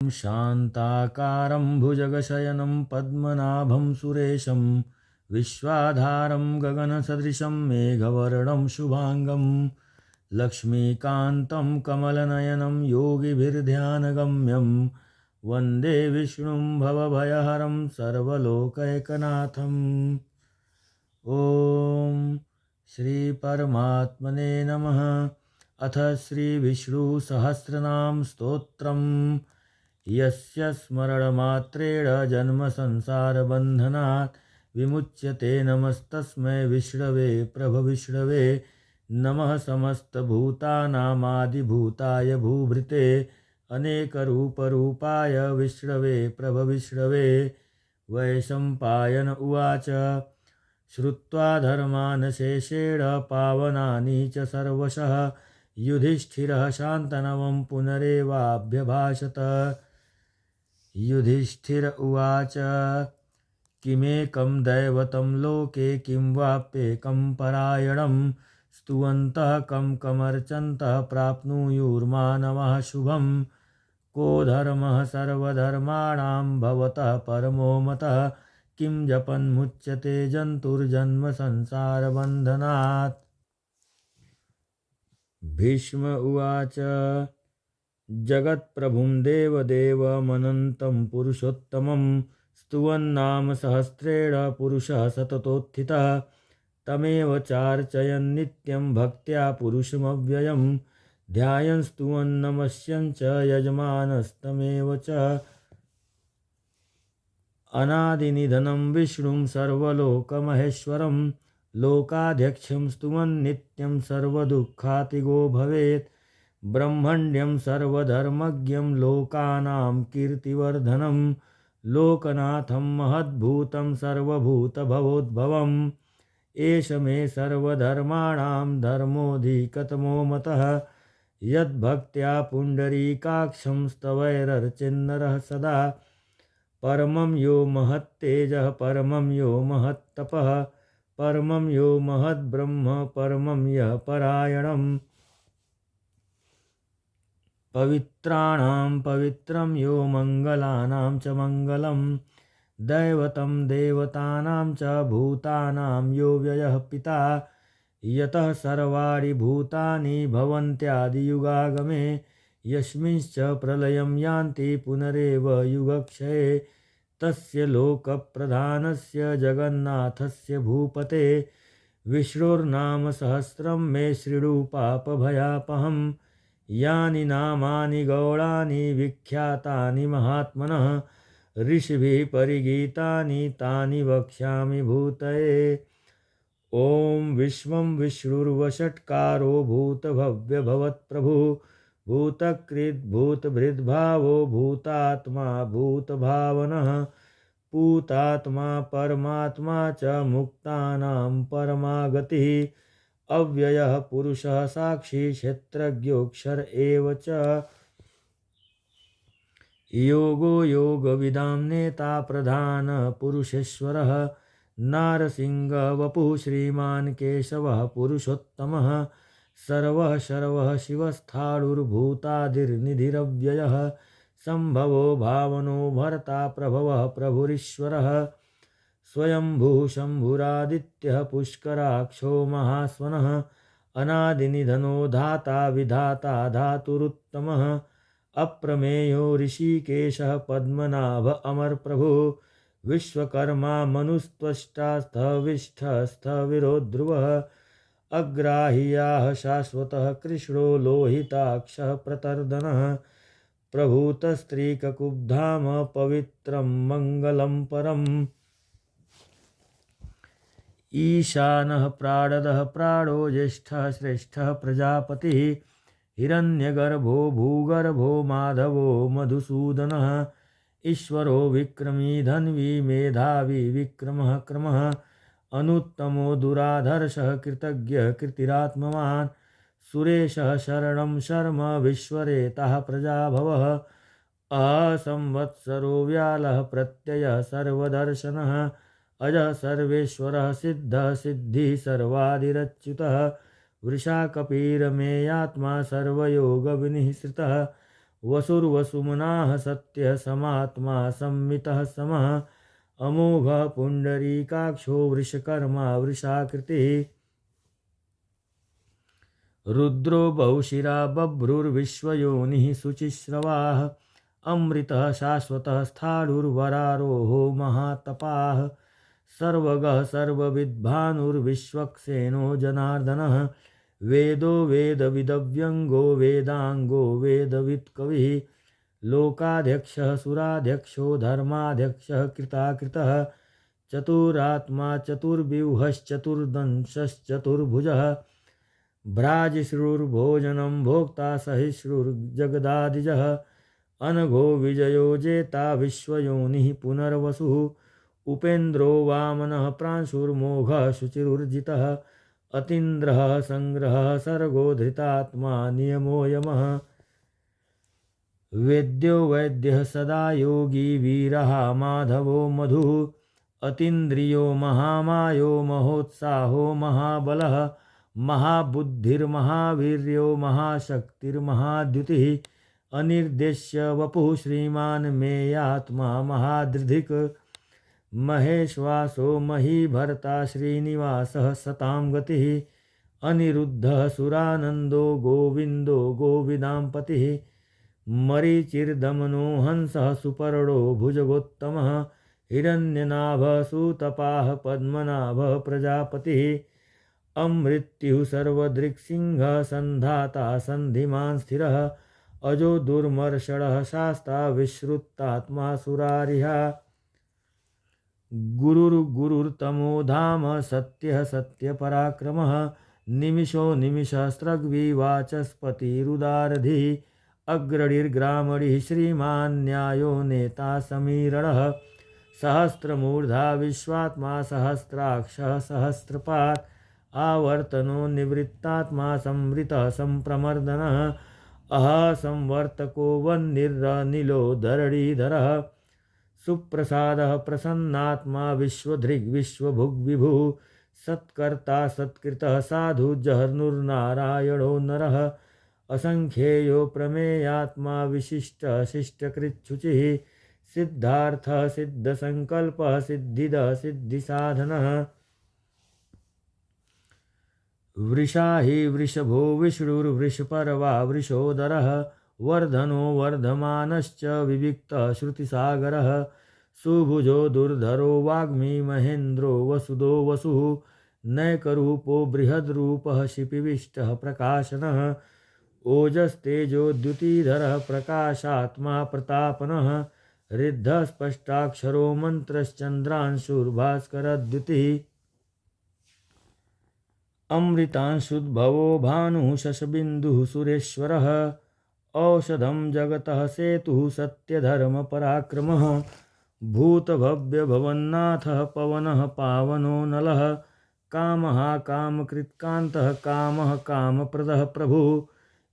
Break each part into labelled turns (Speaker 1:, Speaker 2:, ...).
Speaker 1: शान्ताकारं भुजगशयनं पद्मनाभं सुरेशं विश्वाधारं गगनसदृशं मेघवर्णं शुभांगं लक्ष्मीकान्तं कमलनयनं योगिभिर्ध्यानगम्यं वन्दे विष्णुं भवभयहरं सर्वलोकैकनाथम्। ॐ श्रीपरमात्मने नमः। अथ श्रीविष्णुसहस्रनाम स्तोत्रम्। यस्य स्मरणमात्रेण जन्मसंसारबन्धनात् विमुच्यते नमस्तस्मै विष्णवे प्रभविष्णवे नमः। समस्तभूतानामादिभूताय भूभृते अनेकरूपरूपाय विष्णवे प्रभविष्णवे। वैशम्पायन उवाच श्रुत्वा धर्मान् शेषेण पावनानि च सर्वशः युधिष्ठिरः शान्तनवं पुनरेवाभ्यभाषत। युधिष्ठिर उवाच किमेकं दैवतं लोके किं वाप्येकं परायणं स्तुवन्तः कं कमर्चन्तः प्राप्नुयुर्मानवः शुभं। को धर्मः सर्वधर्माणां भवतः परमो मतः किं जपन्मुच्यते जन्तुर्जन्म संसारबन्धनात्। भीष्म उवाच जगत्प्रभुं देवदेवमनन्तं पुरुषोत्तमं स्तुवन्नाम सहस्रेण पुरुषः सततोत्थितः तमेव चार्चयन् नित्यं भक्त्या पुरुषमव्ययं ध्यायन् स्तुवन् नमस्यन् च यजमानस्तमेव च। अनादिनिधनं विष्णुं सर्वलोकमहेश्वरं लोकाध्यक्षं स्तुवन् नित्यं सर्वदुःखातिगो भवेत्। ब्रह्मण्यं सर्वधर्मज्ञं लोकानां कीर्तिवर्धनं लोकनाथं महद्भूतं सर्वभूतभवोद्भवम्। एष मे सर्वधर्माणां धर्मोऽधिकतमो मतः यद्भक्त्या पुण्डरीकाक्षं स्तवैरर्चेन्नरः सदा। परमं यो महत्तेजः परमं यो महत्तपः परमं यो महद्ब्रह्म परमं यः परायणम्। पवित्राणां पवित्रं यो मङ्गलानां च मङ्गलं दैवतं देवतानां च भूतानां यो व्ययः पिता। यतः सर्वाणि भूतानि भवन्त्यादियुगागमे यस्मिंश्च प्रलयं यान्ति पुनरेव युगक्षये तस्य लोकप्रधानस्य जगन्नाथस्य भूपते विष्णोर्नाम सहस्रं मे शृणु पापभयापहम्। यानि नामानि गौणानि विख्यातानि महात्मनः ऋषिभिः परिगीतानि तानि वक्ष्यामि भूतये। ॐ विश्वं विष्णुर्वषट्कारो भूतभव्यभवत्प्रभुः भूतकृत् भूतभृद्भावो भूतात्मा भूतभावनः पूतात्मा परमात्मा च मुक्तानां परमागतिः अव्ययः पुरुषः साक्षी क्षेत्रज्ञोऽक्षर एव च। योगो योगविदां नेता प्रधान पुरुषेश्वरः नारसिंह वपुः श्रीमान् केशवः पुरुषोत्तमः सर्वः शर्वः शिवस्थाणुर्भूतादिर्निधिरव्ययः संभवो भावनो भर्ता प्रभवः प्रभुरीश्वरः। स्वयंभुः शम्भुरादित्यः पुष्कराक्षो महास्वनः अनादिनिधनो धाता विधाता धातुरुत्तमः अप्रमेयो ऋषिकेशः पद्मनाभ अमरप्रभुः विश्वकर्मा मनुस्त्वष्टा स्थविष्ठः स्थविरो ध्रुवः अग्राह्याः शाश्वतः कृष्णो लोहिताक्षः प्रतर्दनः प्रभूतस्त्रीककुब्धाम पवित्रं मङ्गलं परम्। ईशानः प्राणदः प्राणो ज्येष्ठः श्रेष्ठः प्रजापतिः हिरण्यगर्भो भूगर्भो माधवो मधुसूदनः ईश्वरो विक्रमी धन्वी मेधावी विक्रमः क्रमः अनुत्तमो दुराधर्षः कृतज्ञः कृतिरात्मवान् सुरेशः शरणं शर्म विश्वरेतः प्रजाभवः असंवत्सरो व्यालः प्रत्ययः सर्वदर्शनः अजः सर्वेश्वरः सिद्धः सिद्धिः सर्वादिरच्युतः वृषाकपीरमेयात्मा सर्वयोगविनिःसृतः वसुर्वसुमनाः सत्यः समात्मा संमितः समः अमोघः पुण्डरीकाक्षो वृषकर्मा वृषाकृतिः रुद्रो बहुशिरा बभ्रुर्विश्वयोनिः शुचिश्रवाः अमृतः शाश्वतः स्थाणुर्वरारोहो महातपाः सर्वगः सर्वविद्भानुर्विश्वक्सेनो जनार्दनः वेदो वेदविदव्यङ्गो वेदाङ्गो वेदवित्कविः लोकाध्यक्षः सुराध्यक्षो धर्माध्यक्षः कृताकृतः चतुरात्मा चतुर्व्यूहश्चतुर्दंशश्चतुर्भुजः भ्राजिश्रुर्भोजनं भोक्ता सहिष्णुर्जगदादिजः अनघो विजयो जेता विश्वयोनिः पुनर्वसुः उपेन्द्रो वामनः प्रांशुर्मोघः शुचिरुर्जितः अतीन्द्रः संग्रहः सर्गो धृतात्मा नियमो यमः वेद्यो वैद्यः सदा योगी वीरः माधवो मधुः अतीन्द्रियो महामायो महोत्साहो महाबलः महाबुद्धिर्महावीर्यो महाशक्तिर्महाद्युतिः अनिर्देश्य वपुः श्रीमान् मेयात्मा महादृधिक् महेश्वासो महीभर्ता श्रीनिवासः सतां गतिः अनिरुद्धः सुरानन्दो गोविन्दो गोविदाम्पतिः मरीचिर्दमनो हंसः सुपर्णो भुजगोत्तमः हिरण्यनाभः सुतपाः पद्मनाभः प्रजापतिः अमृत्युः सर्वदृक्सिंहः सन्धाता सन्धिमान् स्थिरः अजो दुर्मर्षणः शास्ता विश्रुतात्मा सुरारिः गुरुर्गुरुर्तमो धाम सत्यः सत्यपराक्रमः निमिषो निमिषस्रग्विवाचस्पतिरुदारधिः अग्रणिर्ग्रामणिः श्रीमान् न्यायो नेता समीरणः सहस्रमूर्धा विश्वात्मा सहस्राक्षः सहस्रपात् आवर्तनो निवृत्तात्मा संवृतः संप्रमर्दनः संवर्तको वह्निर्निलो धरणीधरः सुप्रसादः प्रसन्नात्मा विश्वभुग्विभुः सत्कर्ता सत्कृतः साधु जहर्नुर्नारायणो नरः असंख्येयो प्रमेयात्मा विशिष्टः शिष्टकृच्छुचिः सिद्धार्थः सिद्धसंकल्पः सिद्धिदः सिद्धिसाधनः वृषाहि वृषभो विष्णुर्वृषपर्वा वृषोदरः वर्धनो वर्धमानश्च विविक्तः श्रुतिसागरः सुभुजो दुर्धरो वाग्मी महेन्द्रो वसुदो वसुः नैकरूपो बृहद्रूपः शिपिविष्टः प्रकाशनः ओजस्तेजोद्युतिधरः प्रकाशात्मा प्रतापनः ऋद्धः स्पष्टाक्षरो मन्त्रश्चन्द्रांशुर्भास्करद्युतिः अमृतांशुद्भवो भानुः शशबिन्दुः सुरेश्वरः औषधं जगतः सेतुः सत्यधर्मपराक्रमः भूतभव्यभवन्नाथः पवनः पावनो नलः कामः कामकृत्कान्तः कामः कामप्रदः प्रभुः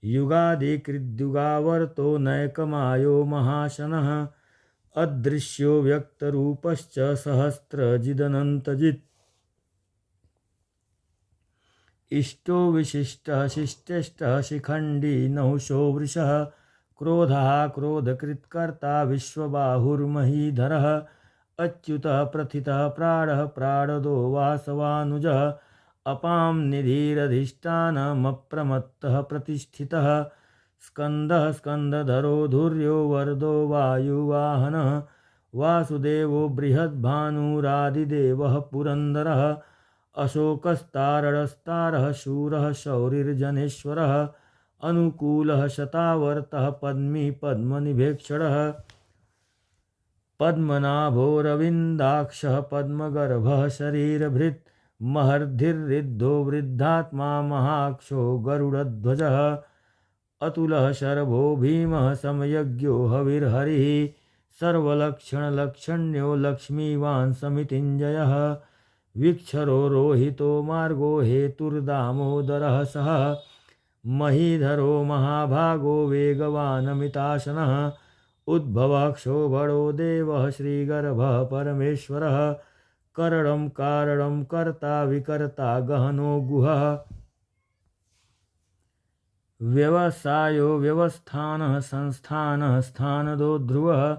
Speaker 1: युगादिकृद्युगावर्तो नैकमायो महाशनः अदृश्यो व्यक्तरूपश्च सहस्रजिदनन्तजित् इष्टो विशिष्टः शिष्टेष्टः शिखण्डी नहुषो वृषः क्रोधः क्रोधकृत्कर्ता विश्वबाहुर्महीधरः अच्युतः प्रथितः प्राणः प्राणदो वासवानुजः अपां निधिरधिष्ठानमप्रमत्तः प्रतिष्ठितः स्कन्दः स्कन्दधरो धुर्यो वरदो वायुवाहनः वासुदेवो बृहद्भानुरादिदेवः पुरन्दरः अशोकस्तारणस्तारः शूरः शौरिर्जनेश्वरः अनुकूलः शतावर्तः पद्मी पद्मनिभेक्षणः पद्मनाभोरविन्दाक्षः पद्मगर्भः शरीरभृत् महर्धिर्रिद्धो वृद्धात्मा महाक्षो गरुडध्वजः अतुलः शरभो भीमः समयज्ञो हविर्हरिः सर्वलक्षणलक्षण्यो लक्ष्मीवान् समितिञ्जयः विक्षरो रोहितो मार्गो हेतुर्दामोदरः सः महीधरो महाभागो वेगवानमिताशनः उद्भवः क्षोभणो देवः श्रीगर्भः परमेश्वरः करणं कारणं कर्ता विकर्ता गहनो गुहः व्यवसायो व्यवस्थानः संस्थानः स्थानदो ध्रुवः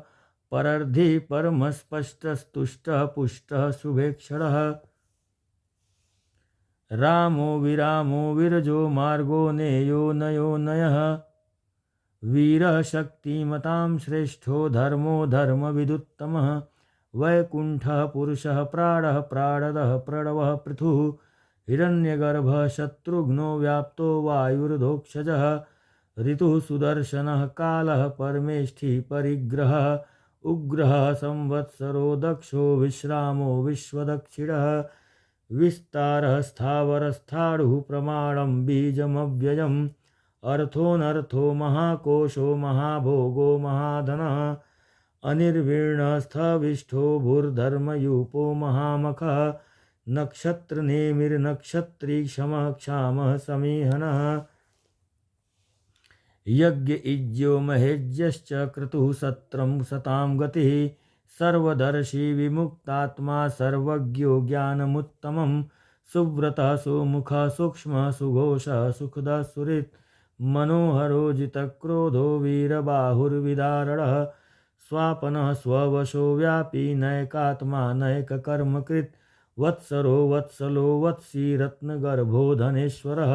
Speaker 1: परर्धि परमस्पष्टस्तुष्टः पुष्टः शुभेक्षरः रामो विरामो विरजो मार्गो नेयो नयो नयः वीरः शक्तिमतां श्रेष्ठो धर्मो धर्मविदुत्तमः वैकुण्ठः पुरुषः प्राणः प्राणदः प्रणवः पृथुः हिरण्यगर्भः शत्रुघ्नो व्याप्तो वायुर्धोक्षजः ऋतुः सुदर्शनः कालः परमेष्ठि परिग्रहः उग्रः संवत्सरो दक्षो विश्रामो विश्वदक्षिणः विस्तारः स्थावरस्थाणुः प्रमाणं बीजमव्ययम् अर्थोऽनर्थो महाकोशो महाभोगो महाधनः अनिर्वीर्णस्थविष्ठो भूर्धर्मयूपो महामखः नक्षत्रनेमिर्नक्षत्री क्षमः क्षामः समीहनः यज्ञ इज्यो महेज्यश्च क्रतुः सत्रं सतां गतिः सर्वदर्शी विमुक्तात्मा सर्वज्ञो ज्ञानमुत्तमं सुव्रतः सुमुखः सूक्ष्मः सुघोषः सुखदः सुहृत् मनोहरो जितक्रोधो वीरबाहुर्विदारणः स्वापनः स्ववशो व्यापी नैकात्मा नैककर्मकृत् वत्सरो वत्सलो वत्सी रत्नगर्भो धनेश्वरः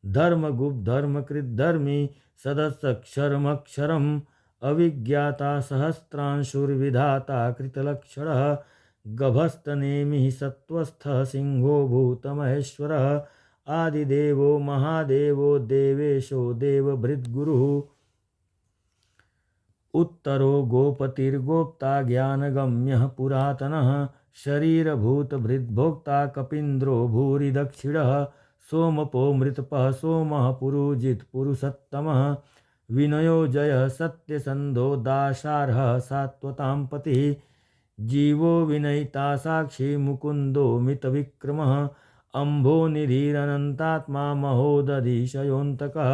Speaker 1: धर्मगुप्धर्मकृद्धर्मी सदसक्षरमक्षरम् अविज्ञाता सहस्रांशुर्विधाता कृतलक्षणः गभस्तनेमिः सत्त्वस्थः सिंहो भूतमहेश्वरः आदिदेवो महादेवो देवेशो देवभृद्गुरुः उत्तरो गोपतिर्गोप्ता ज्ञानगम्यः पुरातनः शरीरभूतभृद्भोक्ता कपीन्द्रो भूरि दक्षिणः सोमपो मृतपः सोमः पुरुजित् पुरुषोत्तमः विनयो जयः सत्यसन्धो दाशार्हः सात्वतां पतिः जीवो विनयिता साक्षी मुकुन्दो मितविक्रमः अम्भोनिधिरनन्तात्मा महोदधिशयोऽन्तकः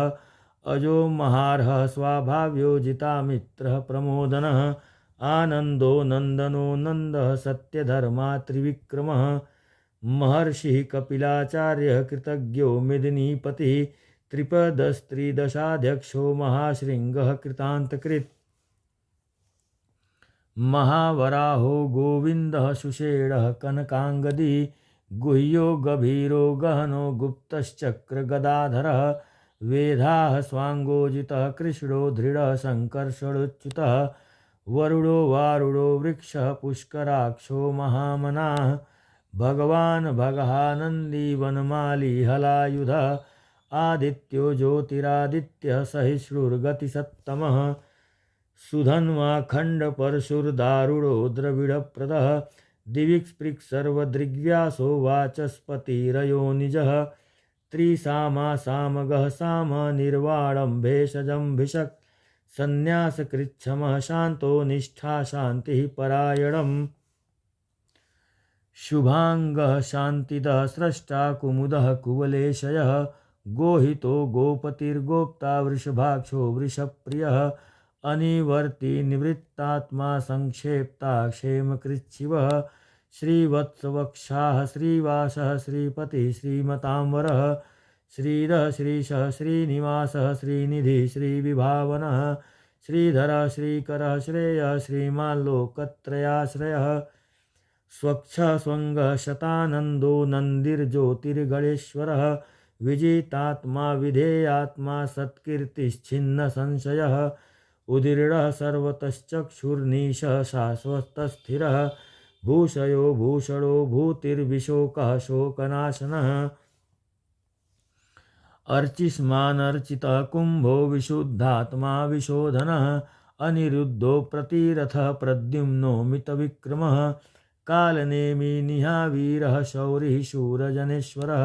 Speaker 1: अजो महार्हः स्वाभाव्योजिता मित्रः प्रमोदनः आनन्दो नन्दनो नन्दः सत्यधर्मा त्रिविक्रमः महर्षिः कपिलाचार्यः कृतज्ञो मेदिनीपतिः त्रिपदस्त्रिदशाध्यक्षो महाशृङ्गः कृतान्तकृत् महावराहो गोविन्दः सुषेणः कनकाङ्गदी गुह्यो गभीरो गहनो गुप्तश्चक्रगदाधरः वेदाः स्वाङ्गोजितः कृष्णो दृढः सङ्कर्षणोच्युतः वरुणो वारुणो वृक्षः पुष्कराक्षो महामनाः भगवान् भगहानन्दी वनमाली हलायुधः आदित्यो ज्योतिरादित्यः सहिष्णुर्गतिसत्तमः सुधन्वा खण्डपरशुर्दारुणो द्रविडप्रदः दिविक्स्पृक् सर्वदृग्व्यासो वाचस्पतिरयो निजः त्रिसामा सामगः साम निर्वाणं भेषजं भिषक् सन्न्यासकृच्छमः शान्तो निष्ठा शान्तिः परायणम् शुभांगः शान्तिदः स्रष्टा कुमुदः कुवलेशयः गोहितो गोपतिर्गोप्ता वृषभाक्षो वृषप्रियः अनिवर्ति निवृत्तात्मा संक्षेप्ता क्षेमकृच्छिवः श्रीवत्सवक्षाः श्रीवासः श्रीपतिः श्रीमतांवरः श्रीधः श्रीशः श्रीनिवासः श्रीनिधिः श्रीविभावनः श्रीधरः श्रीकरः श्रेयः श्रीमाल्लोकत्रयाश्रयः स्वच्छः स्वङ्गः शतानन्दो नन्दिर्ज्योतिर्गणेश्वरः विजितात्मा विधेयात्मा सत्कीर्तिश्छिन्न संशयः उदीर्णः सर्वतश्चक्षुर्निशः शाश्वतस्थिरः भूषयो भूषणो भूतिर्विशोकः शोकनाशनः अर्चिष्मानर्चितः कुम्भो विशुद्धात्मा विशोधनः अनिरुद्धो प्रतिरथः प्रद्युम्नो मितविक्रमः कालनेमि निहावीरः शौरिः शूरजनेश्वरः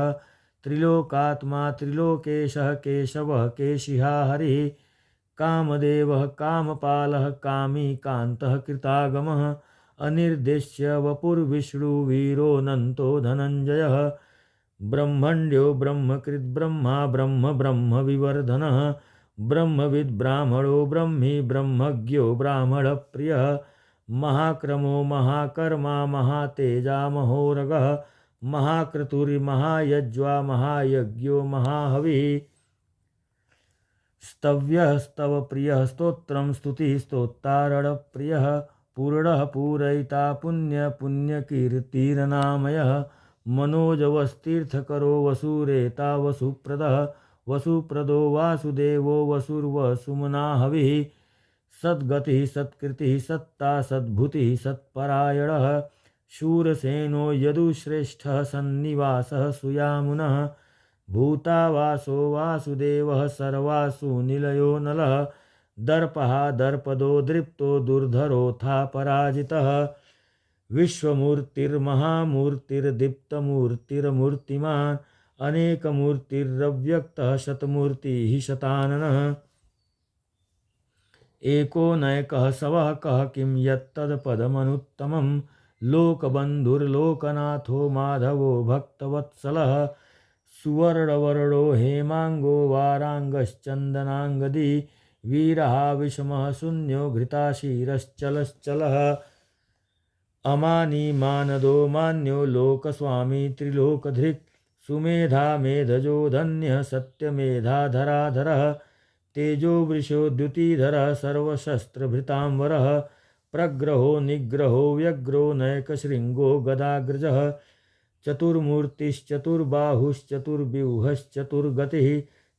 Speaker 1: त्रिलोकात्मा त्रिलोकेशः केशवः केशिहा हरिः कामदेवः कामपालः कामी कान्तः कृतागमः अनिर्देश्य वपुर्विष्णुवीरोऽनन्तो धनञ्जयः ब्रह्मण्यो ब्रह्मकृद्ब्रह्मा ब्रह्म ब्रह्मविवर्धनः ब्रह्मविद् ब्राह्मणो ब्रह्मी ब्रह्मज्ञो ब्राह्मणप्रियः महाक्रमो महाकर्मा महातेजा महोरगः महाक्रतुर्महायज्वा महायज्ञो महाहविः स्तव्यस्तव प्रियः स्तोत्रं स्तुतिः स्तोत्तारणप्रियः पूर्णः पूरयिता पुण्यकीर्तिरनामयः मनोजवस्तीर्थकरो वसुरेता वसुप्रदः वसुप्रदो वासुदेवो वसुर्वसुमना हविः सद्गतिः सत्कृतिः सत्ता सद्भुतिः सत्परायणः शूरसेनो यदुश्रेष्ठः सन्निवासः सुयामुनः भूतावासो वासुदेवः सर्वासु निलयो नलः दर्पः दर्पदो दृप्तो दुर्धरोऽथा पराजितः विश्वमूर्तिर्महामूर्तिर्दीप्तमूर्तिर्मूर्तिमान् अनेकमूर्तिरव्यक्तः शतमूर्तिः शताननः एको नैकः सवः कः किं यत्तत्पदमनुत्तमं लोकबन्धुर्लोकनाथो माधवो भक्तवत्सलः सुवर्णवर्णो हेमाङ्गो वाराङ्गश्चन्दनाङ्गदी वीरः विषमः शून्यो घृताशीरश्चलश्चलः अमानी मानदो मान्यो लोकस्वामी त्रिलोकधृक् सुमेधा मेधजो धन्यः सत्यमेधाधराधरः तेजो वृषो द्युतिधरः सर्वशस्त्रभृतांवरः प्रग्रहो निग्रहो व्यग्रो नैकशृङ्गो गदाग्रजः चतुर्मूर्तिश्चतुर्बाहुश्चतुर्व्यूहश्चतुर्गतिः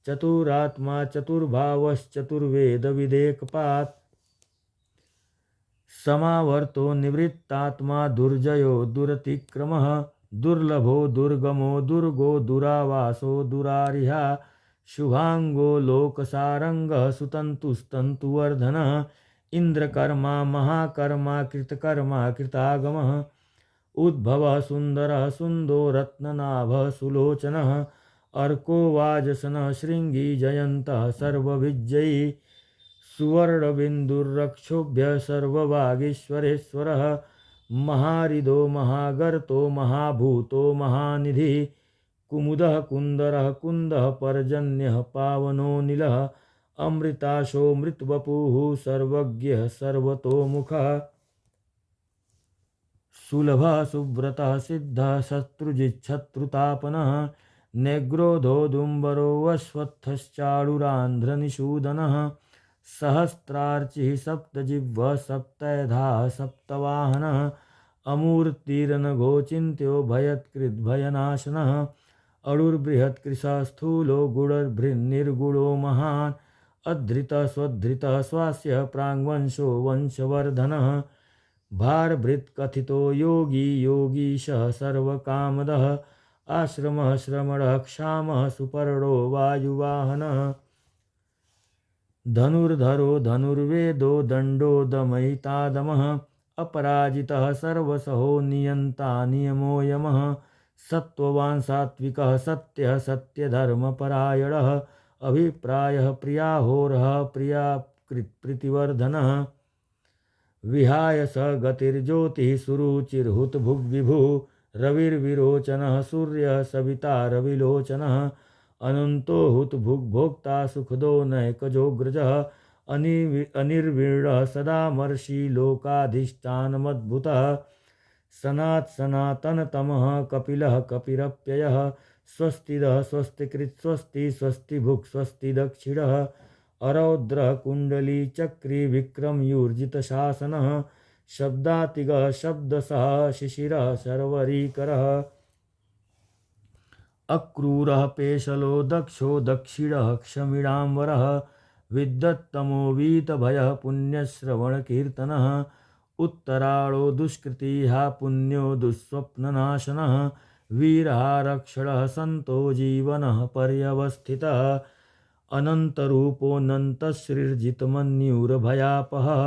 Speaker 1: चतुरात्मा चतुर्भावश्चतुर्वेदविदेकपात् समावर्तो निवृत्तात्मा दुर्जयो दुरतिक्रमः दुर्लभो दुर्गमो दुर्गो दुरावासो दुरारिहा शुभांगो लोकसारंगः सुतन्तुस्तन्तुवर्धनः इंद्रकर्मा महाकर्मा कृतकर्मा कृतागमः उद्भवः सुन्दरः सुन्दो रत्ननाभः सुलोचनः अर्को वाजसनः श्रृंगी जयन्तः सर्वविजयी सुवर्णबिन्दुर्रक्षोभ्य सर्ववागीश्वरेश्वरः महारिदो महागर्तो महाभूतो महानिधिः कुमुदः कुन्दरः कुन्दः पर्जन्यः पावनो नीलः अमृताशो मृतवपुः सर्वज्ञः सर्वतोमुखः सुलभः सुव्रतः सिद्धः शत्रुजिच्छत्रुतापनः नेग्रोधोदुम्बरो वश्वत्थश्चाडुरान्ध्रनिषूदनः सहस्रार्चिः सप्तजिह्वः सप्तधाः सप्तवाहनः अमूर्तिरनघोचिन्त्यो भयत्कृद्भयनाशनः अडुर्बृहत्कृशः स्थूलो गुणर्भृन्निर्गुणो महान् अधृतः स्वधृतः स्वास्य प्राङ्वंशो वंशवर्धनः भारभृत्कथितो योगी योगीशः सर्वकामदः आश्रमः श्रमणः क्षामः सुपर्णो वायुवाहनः धनुर्धरो धनुर्वेदो दण्डो दमयितादमः अपराजितः सर्वसहो नियन्ता नियमो यमः सत्त्ववान् सात्विकः सत्यः सत्यधर्मपरायणः अभिप्रायः प्रियाहोरः प्रियाकृत्प्रीतिवर्धनः विहाय स गतिर्ज्योतिः सुरुचिर्हुतभुग्विभुः रविर्विरोचनः सूर्यः सविता रविलोचनः अनन्तो हुतभुग्भोक्ता सुखदो नैकजोग्रजः अनिर्वीणः सदामर्षि लोकाधिष्ठानमद्भुतः सनातनतमः कपिलः कपिरप्ययः स्वस्तिदः स्वस्तिकृत् स्वस्ति स्वस्तिभुक् स्वस्ति दक्षिणः अरौद्रः कुण्डली चक्री विक्रमयूर्जितशासनः शब्दातिगः शब्दसः शिशिरः शर्वरीकरः अक्रूरः पेशलो दक्षो दक्षिणः क्षमिणाम्बरः विद्वत्तमो वीतभयः पुण्यश्रवणकीर्तनः उत्तराळो दुष्कृतिः पुण्यो दुःस्वप्ननाशनः वीरः रक्षणः सन्तो जीवनः पर्यवस्थितः अनन्तरूपोऽनन्तश्रीर्जितमन्युर्भयापहः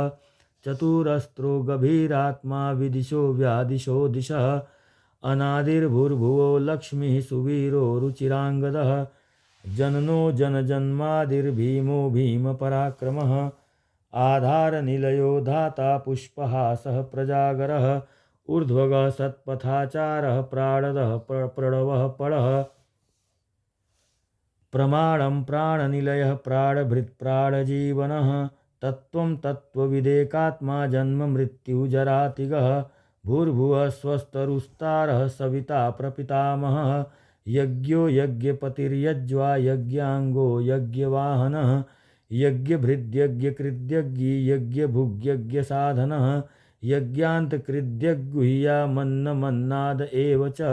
Speaker 1: चतुरस्त्रो गभीरात्मा विदिशो व्यादिशो दिशः अनादिर्भूर्भुवो लक्ष्मीः सुवीरो रुचिराङ्गदः जननो जनजन्मादिर्भीमो भीमपराक्रमः आधारनिलयो धाता पुष्पहासः प्रजागरः ऊर्ध्वगः सत्पथाचारः प्राणदः प्रणवः पडः प्रमाणं प्राणनिलयः प्राणभृत्प्राणजीवनः तत्त्वं तत्त्वविदेकात्मा जन्ममृत्युजरातिगः भूर्भुवः स्वस्तरुस्तारः सविता प्रपितामहः यज्ञो यज्ञपतिर्यज्वा यज्ञाङ्गो यज्ञवाहनः यज्ञभृद्यज्ञकृद्यज्ञी यज्ञभुग्यज्ञसाधनः यज्ञान्तकृद्यग्गुह्यामन्नमन्नाद एव च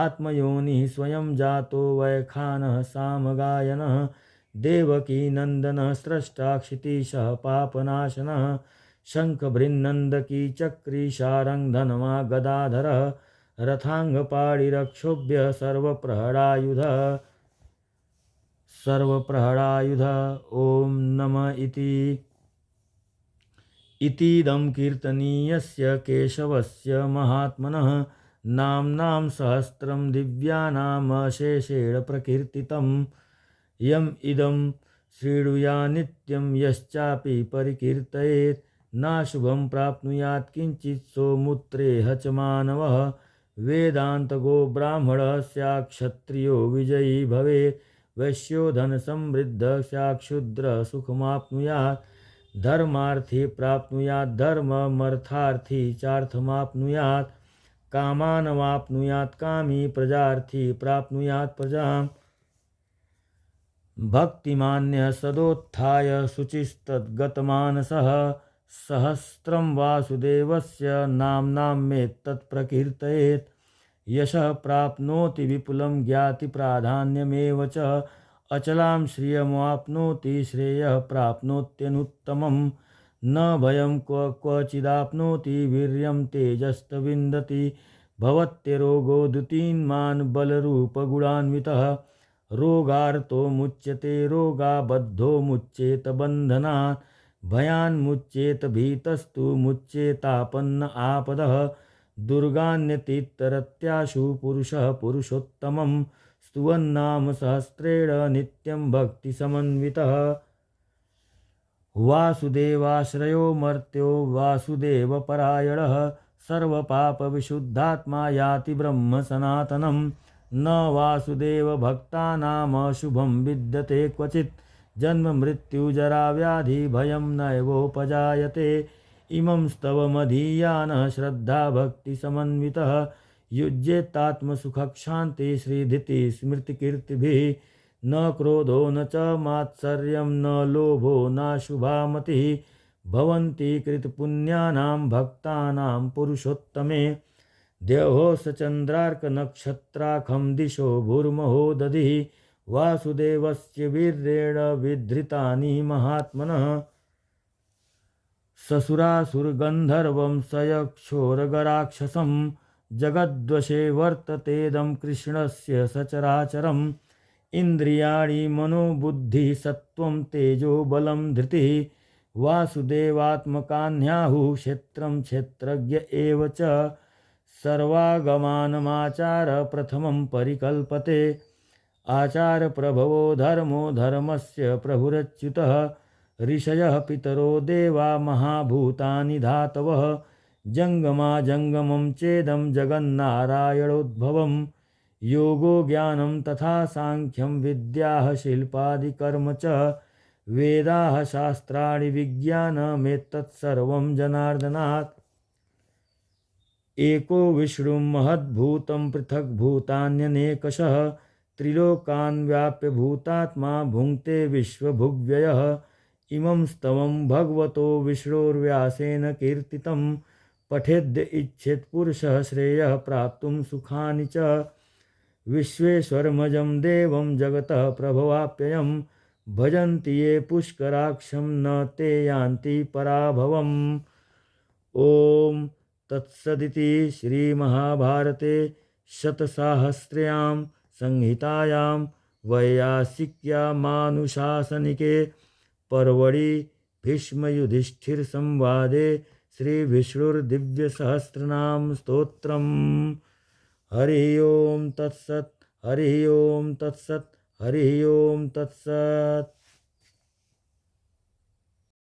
Speaker 1: आत्मयोनिः स्वयं जातो वैखानः सामगायनः देवकीनन्दनः स्रष्टा क्षितीशः पापनाशनः शङ्खभृन्नन्दकी चक्री शारङ्गधनमा गदाधरः रथाङ्गपाणिरक्षोभ्य सर्वप्रहरायुध ॐ नमः इतीदं कीर्तनीयस्य केशवस्य महात्मनः नाम्नां सहस्रं दिव्यानामशेषेण प्रकीर्तितम् यम् इदं शृणुया नित्यं यश्चापि परिकीर्तयेत् नाशुभं प्राप्नुयात् किञ्चित् सोमुत्रेह च मानवः वेदान्तगो ब्राह्मणः स्यात् क्षत्रियो विजयी भवेत् वैश्यो धनसमृद्धः स्यात् शूद्रः सुखमाप्नुयात् धर्मार्थी प्राप्नुयात् धर्ममर्थार्थी चार्थमाप्नुयात् कामानवाप्नुयात् कामी प्रजार्थी प्राप्नुयात् प्रजाम् भक्तिमान्यः सदोत्थाय शुचिस्तद्गतमानसः सहस्रं वासुदेवस्य नाम्नामेतत्प्रकीर्तयेत् यशः प्राप्नोति विपुलं ज्ञातिप्राधान्यमेव च अचलां श्रियमाप्नोति श्रेयः प्राप्नोत्यनुत्तमं न भयं क्वचिदाप्नोति वीर्यं तेजस्तविन्दति भवत्यरोगो द्युतीन्मान् बलरूपगुणान्वितः रोगार्तो मुच्यते रोगाबद्धो मुच्येत बन्धनात् भयान्मुच्येत भीतस्तु मुच्येतापन्न आपदः दुर्गान्यतितरत्याशु पुरुषः पुरुषोत्तमं स्तुवन्नाम सहस्रेण नित्यं भक्तिसमन्वितः वासुदेवाश्रयो मर्त्यो वासुदेवपरायणः सर्वपापविशुद्धात्मा याति ब्रह्म सनातनम् न वासुदेवभक्तानामशुभं विद्यते क्वचित् जन्म मृत्युजराव्याधि भयं नैवोपजायते इमं स्तवमधीयानः श्रद्धाभक्तिसमन्वितः युज्येतात्मसुखक्षान्ति श्रीधिति स्मृतिकीर्तिभिः न क्रोधो न च मात्सर्यं न लोभो नाशुभा मतिः भवन्ति कृतपुण्यानां भक्तानां पुरुषोत्तमे देहो स चन्द्रार्कनक्षत्राखं दिशो भूर्महो दधिः वासुदेवस्य वीर्येण विधृतानि महात्मनः ससुरासुरगन्धर्वं सयक्षोरगराक्षसं जगद्वशे वर्ततेदं कृष्णस्य सचराचरम् इन्द्रियाणि मनोबुद्धिः सत्त्वं तेजो बलं धृतिः वासुदेवात्मकान्याहुः क्षेत्रं क्षेत्रज्ञ एव च सर्वागमानमाचार प्रथमं परिकल्पते आचार प्रभवो धर्मो धर्मस्य प्रभुरच्युतः ऋषयः पितरो देवा महाभूतानि धातवः जंगमा जंगमं चेदं जगन्नारायणोद्भवं योगो ज्ञानं तथा सांख्यं विद्याः शिल्पादिकर्म च वेदाः शास्त्राणि विज्ञानमेतत्सर्वं जनार्दनात् एको विष्णु महद्भूतं पृथग्भूतान्यनेकशः त्रिलोकान् व्याप्य भूतात्मा भुङ्क्ते विश्वभुग्व्ययः इमं स्तवं भगवतो विष्णोर्व्यासेन कीर्तितं पठेद्य इच्छेत् पुरुषः श्रेयः प्राप्तुं सुखानि च विश्वेश्वरमजं देवं जगतः प्रभवाप्ययं भजन्ति ये पुष्कराक्षं न ते यान्ति पराभवम् ॐ तत्सदिति श्रीमहाभारते शतसाहस्र्यां संहितायां वैयासिक्यामानुशासनिके पर्वणि भीष्मयुधिष्ठिरसंवादे श्रीविष्णुर्दिव्यसहस्रनाम स्तोत्रम् हरि ओं तत्सत् हरि ओं तत्सत् हरि ओं तत्सत्।